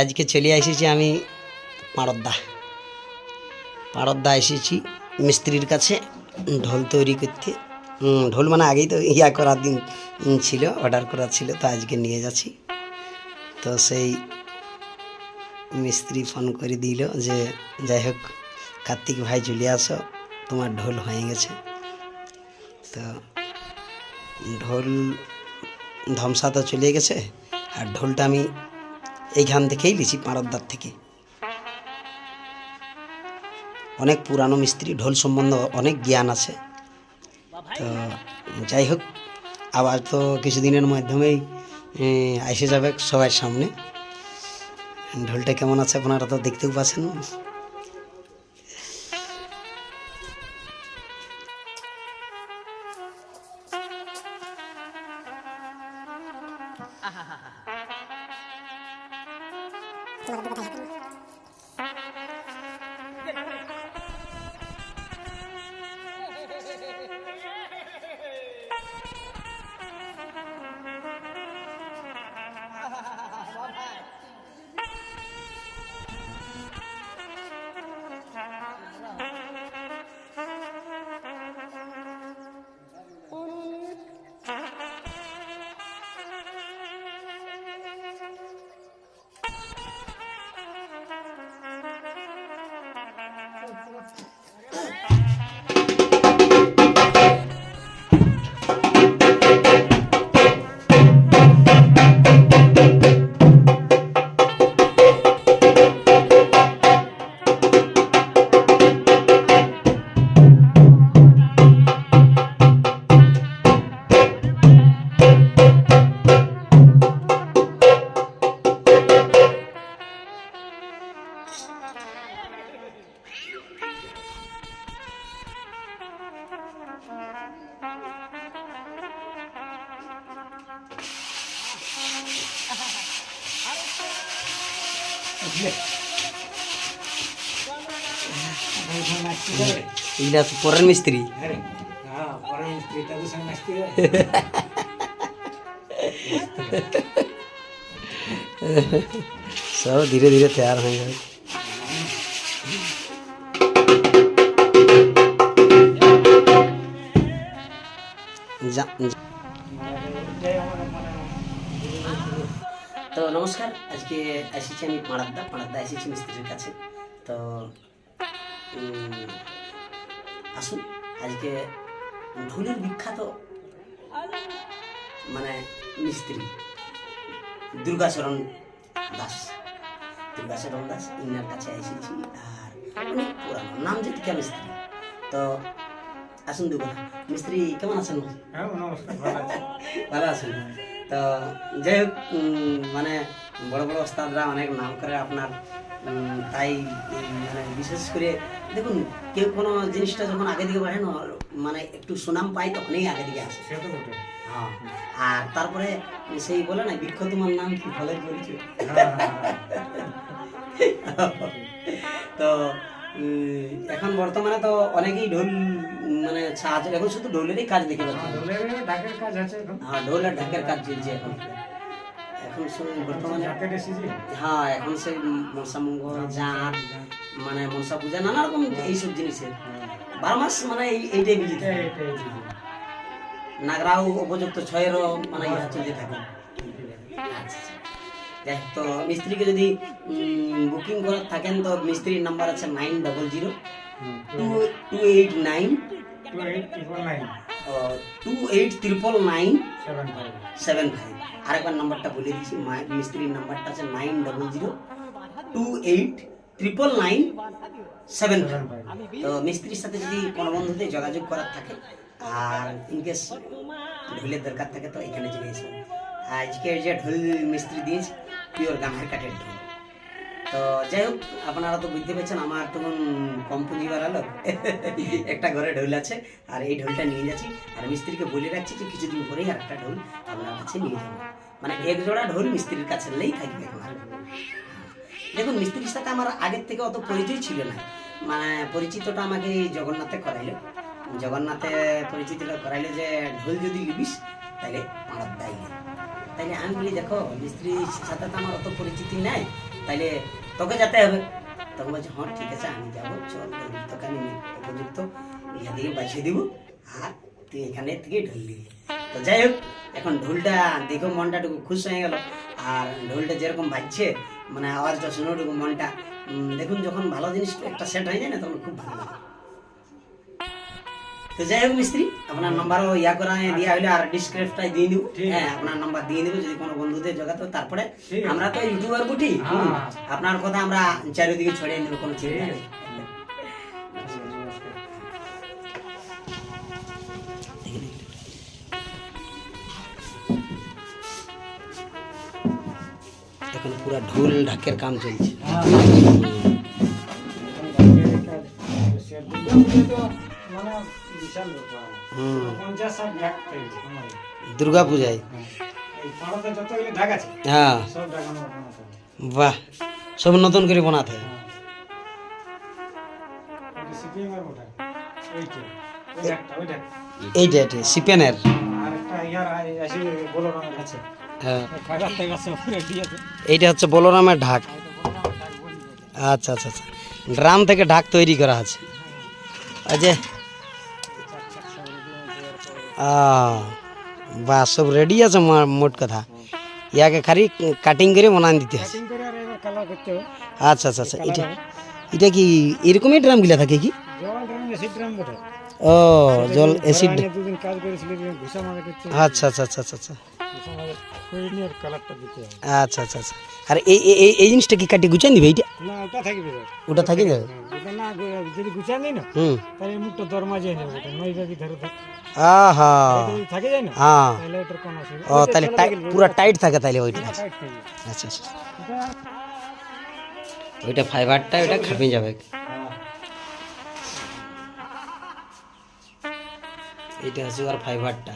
আজকে চলে এসেছি আমি পাড়দ্দা এসেছি মিস্ত্রির কাছে ঢোল তৈরি করতে। ঢোল মানে আগেই তো করার দিন ছিল, অর্ডার করা ছিল, তো আজকে নিয়ে যাচ্ছি। তো সেই মিস্ত্রি ফোন করে দিল যে যাই হোক কার্তিক ভাই চলে আসো, তোমার ঢোল হয়ে গেছে। তো ঢোল ধ্বংসা তো চলে গেছে, আর ঢোলটা আমি এইখান থেকেই লিছি, পাড়দ্দার থেকে। অনেক পুরানো মিস্ত্রি, ঢোল সম্বন্ধে অনেক জ্ঞান আছে। তো যাই হোক আবার তো কিছুদিনের মাধ্যমেই এসে যাবে সবার সামনে। ঢোলটা কেমন আছে আপনারা তো দেখতেও পাচ্ছেন। এগুলা তো পরের মিস্ত্রি। সব ধীরে ধীরে তৈরি হয়ে যাবে। তো নমস্কার, আজকে এসেছি আমি পাড়াদ্দা এসেছি মিস্ত্রির কাছে। তো আসুন, আজকে ঢোলের বিখ্যাত মানে মিস্ত্রি দুর্গাচরণ দাস ইনার কাছে এসেছি। আর অনেক পুরানো নাম যেটিকা মিস্ত্রি। তো আসুন দুর্গা মিস্ত্রি, কেমন আছেন? ভালো আছেন? তো যাই হোক মানে বড় বড় ওস্তাদরা অনেক নাম করে আপনার, তাই মানে বিশেষ করে দেখুন কেউ কোনো জিনিসটা যখন আগে দিকে বাড়ে না, মানে একটু সুনাম পাই তখনই আগে দিকে আসে। হ্যাঁ, আর তারপরে সেই বলে না বৃক্ষ তোমার নাম কি ফলে বলছে। তো এখন বর্তমানে তো অনেকেই ঢোল মানে সাহায্য, এখন শুধু ঢোলেরই কাজ দেখে পাচ্ছি। হ্যাঁ, ঢোল আর ঢাকের কাজ চলছে এখন বর্তমানে। হ্যাঁ, এখন সেই মনসা মঙ্গল, জাত, মানে মনসা পূজা, নানা রকম এইসব জিনিসের 12 মাস মানে এইটাই বিজি থাকে। নাগরাও উপযুক্ত 6-এরও মানে চলতে থাকে। আচ্ছা, তো মিস্ত্রিকে যদি বুকিং করার থাকেন তো মিস্ত্রির নাম্বার আছে 900289289975। আরেকবার নাম্বারটা বলে দিচ্ছি, মিস্ত্রির নাম্বারটা আছে 9002899975। তো মিস্ত্রির সাথে যদি কোনো বন্ধুদের যোগাযোগ করার থাকে আর ইনকেস ঢোলের দরকার থাকে তো এখানে চলে এসো। আজকে যে ঢোল মিস্ত্রি দিয়েছে পিওর গামের কাঠের ঢোল। তো যাই হোক আপনারা তো বুঝতে পারছেন আমার তখন কম পুঁজিওয়ালা লোক, একটা ঘরে ঢোল আছে আর এই ঢোলটা নিয়ে যাচ্ছি। আর মিস্ত্রিকে বলে রাখছি যে কিছুদিন পরেই আর একটা ঢোল আপনার কাছে নিয়ে যাবো, মানে এক জোড়া ঢোল মিস্ত্রির কাছে নিয়েই থাকবে আমার। দেখুন মিস্ত্রির সাথে আমার আগের থেকে অত পরিচয় ছিল না, মানে পরিচিতটা আমাকে জগন্নাথে করাইলো। জগন্নাথে পরিচিতটা করাইলো যে ঢোল যদি লিবিস তাহলে পাড়াদ্দাই। তাইলে আমি বলি দেখো মিস্ত্রির সাথে তো আমার অত পরিচিতি নাই, তাইলে তোকে যেতে হবে। তখন বলছে হ্যাঁ ঠিক আছে আমি যাবো, চল তোকে আমি উপযুক্ত ইয়া দিয়ে বাছিয়ে দিব, আর তুই এখানে থেকে ঢোল দিবি। তো যাই হোক, এখন ঢোলটা দেখো মনটা একটু খুশ হয়ে গেল, আর ঢোলটা যেরকম বাজছে মানে আওয়াজটা শুনে একটু মনটা দেখুন যখন ভালো জিনিস একটা সেট হয়ে যায় না তখন খুব ভালো লাগে। তো যাই হোক মিস্ত্রি, আপনার নাম্বারও ইয়া করা দেওয়া হলে আর ডিসক্রিপটাই দিয়ে দিব। হ্যাঁ, আপনার নাম্বার দিয়ে দেবো যদি কোনো বন্ধুদের জোগাতে হয়। তারপরে আমরা তো ইউটিউবার বুটি, আপনার কথা আমরা চারিদিকে ছড়িয়ে নেবো, কোনো চিন্তা নেই। এখন পুরা ঢোল ঢাকের কাম চলছে। দুর্গা পূজায় হ্যাঁ, বাহ, সব নতুন করে বানাতে হয়। এইটা সিপেনের হ্যাঁ, এইটা হচ্ছে বলরামের ঢাক। আচ্ছা আচ্ছা আচ্ছা, ড্রাম থেকে ঢাক তৈরি করা আছে। আচ্ছা, বা সব রেডি আছে মোট কথা, ইয়াকে খালি কাটিং করে বানান দিতে হয়। আচ্ছা আচ্ছা আচ্ছা, এটা এটা কি এরকমই ড্রাম গিলা থাকে কি? ও জল অ্যাসিড। আচ্ছা আচ্ছা আচ্ছা আচ্ছা আচ্ছা আচ্ছা আচ্ছা আচ্ছা। আর এই এই এই জিনিসটা কি কাটি গুছান দিবে? এইটা ওটা থাকি যাবে। আহা, হ্যাঁ, ও তাহলে পুরা টাইট থাকে তাহলে ওইটা। আচ্ছা আচ্ছা, ওইটা ফাইবারটা ওইটা খাপে যাবে। এটা হচ্ছে আর ফাইবারটা।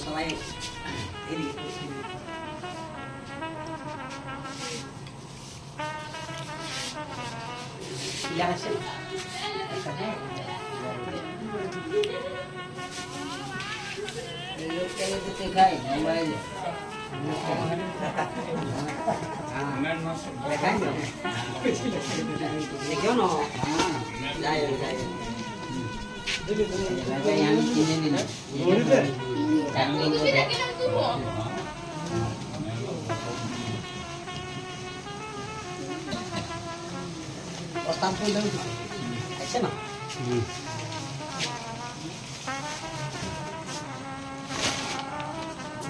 সবাই দেখো না যাই যাই আছে না।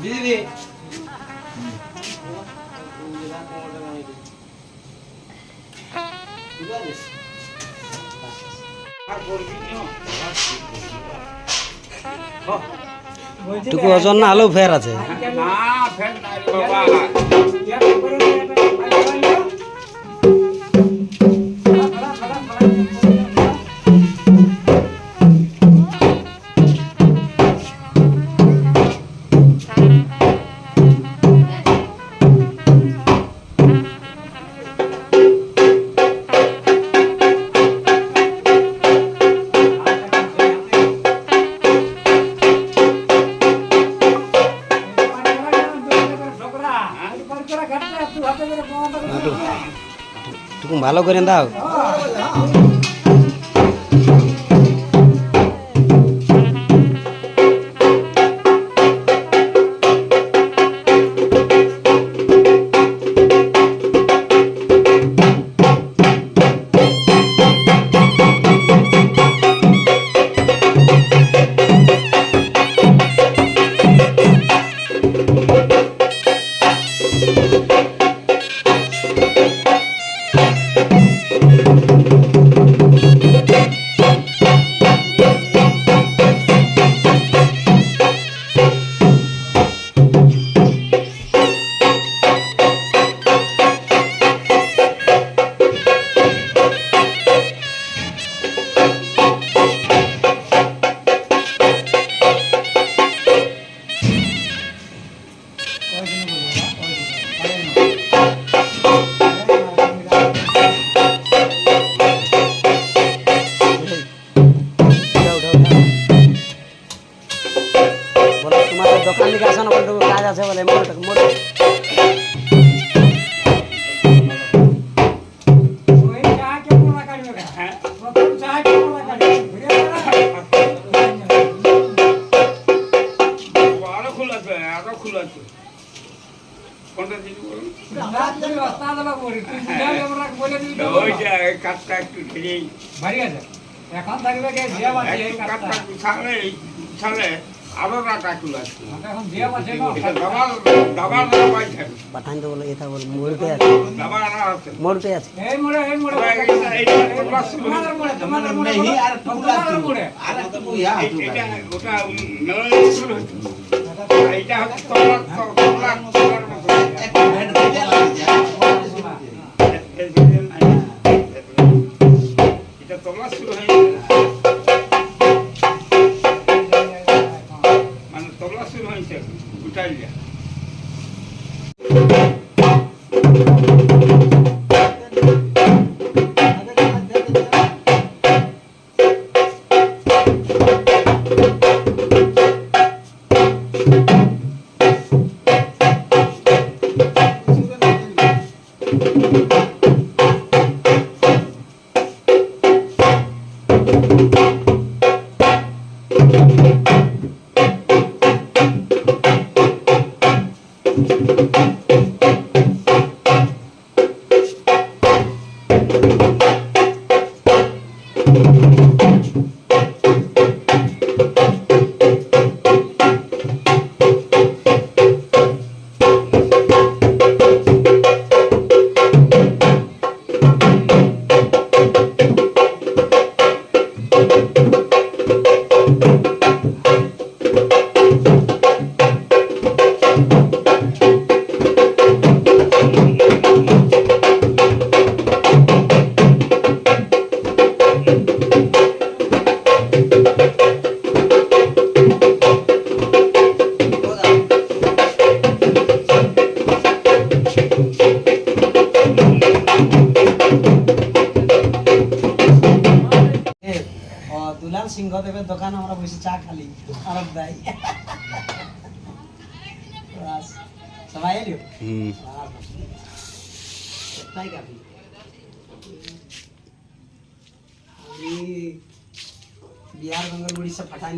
দিদি টুকু ওজন না আলো ফের আছে। টুকু ভালো করে দাও। বলে তোমাদের দোকান থেকে আসা না বলে তোমার কাজ আছে বলে মোড় মোড় ওই চা কেমন রাখাবে হ্যাঁ প্রথম চা কেমন রাখাবে ঘুরে আরো খোলা আছে আরো খোলা আছে কোনটা দিবি বলুন রাত ধরে ওস্তাদ বাবু তুই বুঝা কেমন রাখ বলে দিবি তো ওইটা কাটটা একটু ঢেলেই ভারী আছে এখন থাকবে কে জিয়া আছে এই একটু কাটটা কাটটা ছাড়লে ছাড়লে আরো রাটা খোলা আছে এখন জিয়া আছে না এটা দাবার দাবার পাই থাকে পাঠান তো বলে এটা বলে মোড়তে আছে দাবার আর আছে মোড়তে আছে এই মোড়ে এইটা তোমরা শুরু তোমাদের মোড়ে তোমাদের মোড়ে আর তোমাদের মোড়ে আর একটু ইয়া এটা ওটা মেলা শুরু হচ্ছে এইটা হচ্ছে তোমরা তোমরা একটু ভেট দিয়ে লাগছে এটা তোমরা শুরু হয়ে মানে তোমরা শুরু হয়েছে উঠাইলিয়া দুলাল সিংহদেবের দোকান আমরা বসে চা খালি আরব দেয় সবাই এলো একটাই কাপি আমি বিহার বেঙ্গল উড়িষ্যা পাঠান